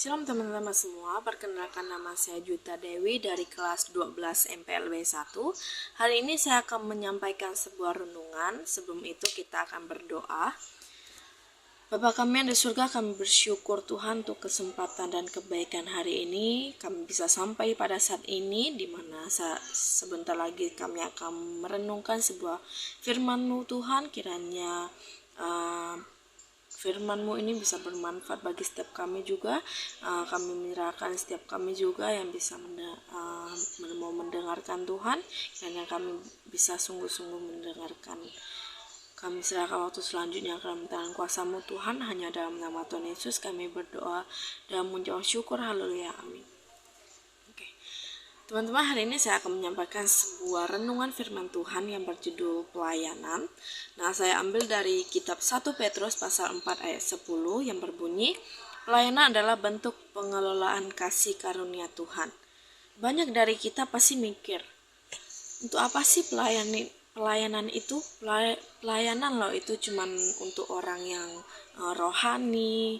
Shalom teman-teman semua, perkenalkan nama saya Juta Dewi dari kelas 12 MPLB 1. Hari ini saya akan menyampaikan sebuah renungan. Sebelum itu kita akan berdoa. Bapa kami yang di surga, kami bersyukur Tuhan untuk kesempatan dan kebaikan hari ini. Kami bisa sampai pada saat ini, di mana sebentar lagi kami akan merenungkan sebuah firman-Mu Tuhan. Kiranya firman-Mu ini bisa bermanfaat bagi setiap kami juga. Kami menyerahkan setiap kami juga yang bisa mau mendengarkan Tuhan. Kiranya kami bisa sungguh-sungguh mendengarkan. Kami serahkan waktu selanjutnya ke dalam tangan kuasa-Mu Tuhan. Hanya dalam nama Tuhan Yesus kami berdoa dan mengucap syukur. Haleluya, amin. Teman-teman, hari ini saya akan menyampaikan sebuah renungan firman Tuhan yang berjudul pelayanan. Nah, saya ambil dari kitab 1 Petrus pasal 4 ayat 10 yang berbunyi, pelayanan adalah bentuk pengelolaan kasih karunia Tuhan. Banyak dari kita pasti mikir, untuk apa sih pelayanan itu? Pelayanan loh itu cuman untuk orang yang rohani,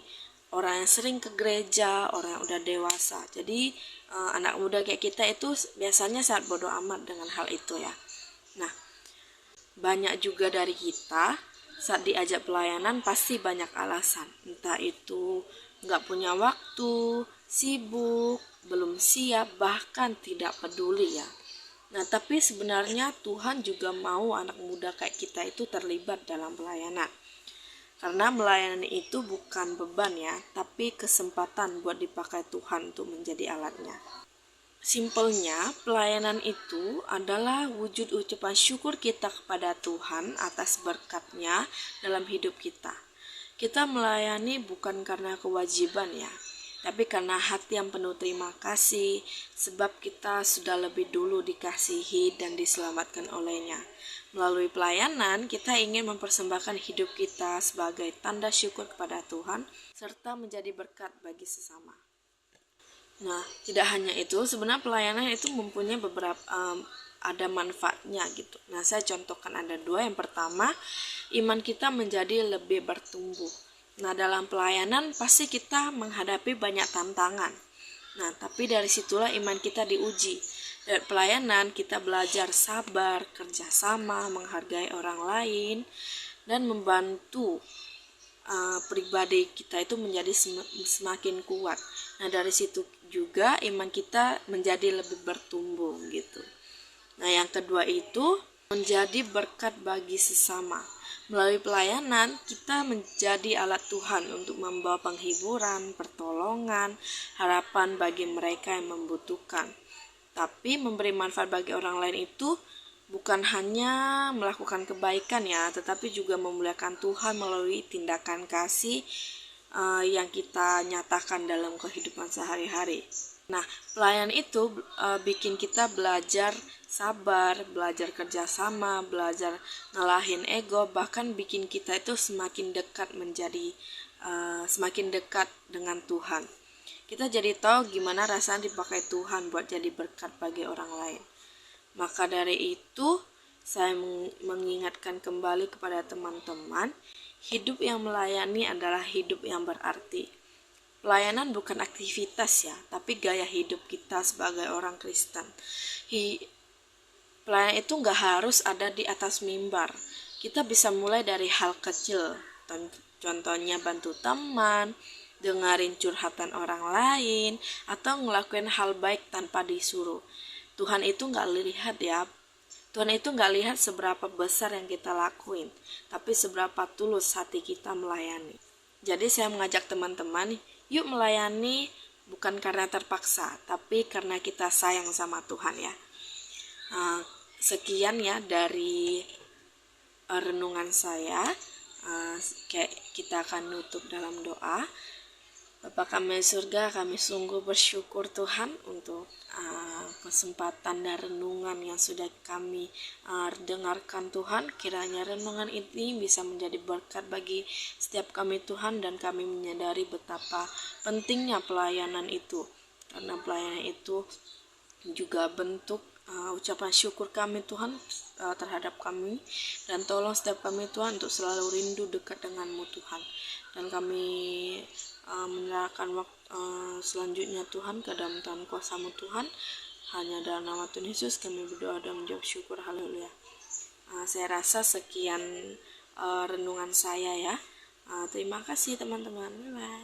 orang yang sering ke gereja, orang yang udah dewasa. Jadi anak muda kayak kita itu biasanya sangat bodoh amat dengan hal itu ya. Nah, banyak juga dari kita saat diajak pelayanan pasti banyak alasan. Entah itu nggak punya waktu, sibuk, belum siap, bahkan tidak peduli ya. Nah, tapi sebenarnya Tuhan juga mau anak muda kayak kita itu terlibat dalam pelayanan. Karena melayani itu bukan beban ya, tapi kesempatan buat dipakai Tuhan untuk menjadi alatnya. Simpelnya, pelayanan itu adalah wujud ucapan syukur kita kepada Tuhan atas berkat-Nya dalam hidup kita. Kita melayani bukan karena kewajiban ya, tapi karena hati yang penuh terima kasih, sebab kita sudah lebih dulu dikasihi dan diselamatkan oleh-Nya. Melalui pelayanan, kita ingin mempersembahkan hidup kita sebagai tanda syukur kepada Tuhan, serta menjadi berkat bagi sesama. Nah, tidak hanya itu, sebenarnya pelayanan itu mempunyai beberapa ada manfaatnya gitu. Nah, saya contohkan ada dua. Yang pertama, iman kita menjadi lebih bertumbuh. Nah, dalam pelayanan pasti kita menghadapi banyak tantangan. Nah, tapi dari situlah iman kita diuji. Dari pelayanan kita belajar sabar, kerjasama, menghargai orang lain, dan membantu pribadi kita itu menjadi semakin kuat. Nah, dari situ juga iman kita menjadi lebih bertumbuh gitu. Nah, yang kedua itu menjadi berkat bagi sesama. Melalui pelayanan, kita menjadi alat Tuhan untuk membawa penghiburan, pertolongan, harapan bagi mereka yang membutuhkan. Tapi memberi manfaat bagi orang lain itu bukan hanya melakukan kebaikan ya, tetapi juga memuliakan Tuhan melalui tindakan kasih yang kita nyatakan dalam kehidupan sehari-hari. Nah, pelayanan itu bikin kita belajar sabar, belajar kerjasama, belajar ngalahin ego, bahkan bikin kita itu semakin dekat semakin dekat dengan Tuhan. Kita jadi tahu gimana rasanya dipakai Tuhan buat jadi berkat bagi orang lain. Maka dari itu, saya mengingatkan kembali kepada teman-teman, hidup yang melayani adalah hidup yang berarti. Pelayanan bukan aktivitas ya, tapi gaya hidup kita sebagai orang Kristen. Pelayanan itu nggak harus ada di atas mimbar. Kita bisa mulai dari hal kecil, contohnya bantu teman, dengerin curhatan orang lain, atau ngelakuin hal baik tanpa disuruh. Tuhan itu nggak lihat ya. Tuhan itu nggak lihat seberapa besar yang kita lakuin, tapi seberapa tulus hati kita melayani. Jadi saya mengajak teman-teman, yuk melayani bukan karena terpaksa, tapi karena kita sayang sama Tuhan ya. Sekian ya dari renungan saya. Kita akan nutup dalam doa. Bapa kami di surga, kami sungguh bersyukur Tuhan untuk kesempatan dan renungan yang sudah kami dengarkan Tuhan. Kiranya renungan ini bisa menjadi berkat bagi setiap kami Tuhan, dan kami menyadari betapa pentingnya pelayanan itu. Karena pelayanan itu juga bentuk ucapan syukur kami Tuhan terhadap kami, dan tolong setiap kami Tuhan untuk selalu rindu dekat denganmu Tuhan. Dan kami menyerahkan selanjutnya Tuhan ke dalam tangan kuasa-Mu Tuhan. Hanya dalam nama Tuhan Yesus kami berdoa dan menjawab syukur. Haleluya. Saya rasa sekian renungan saya ya. Terima kasih teman-teman. Bye bye.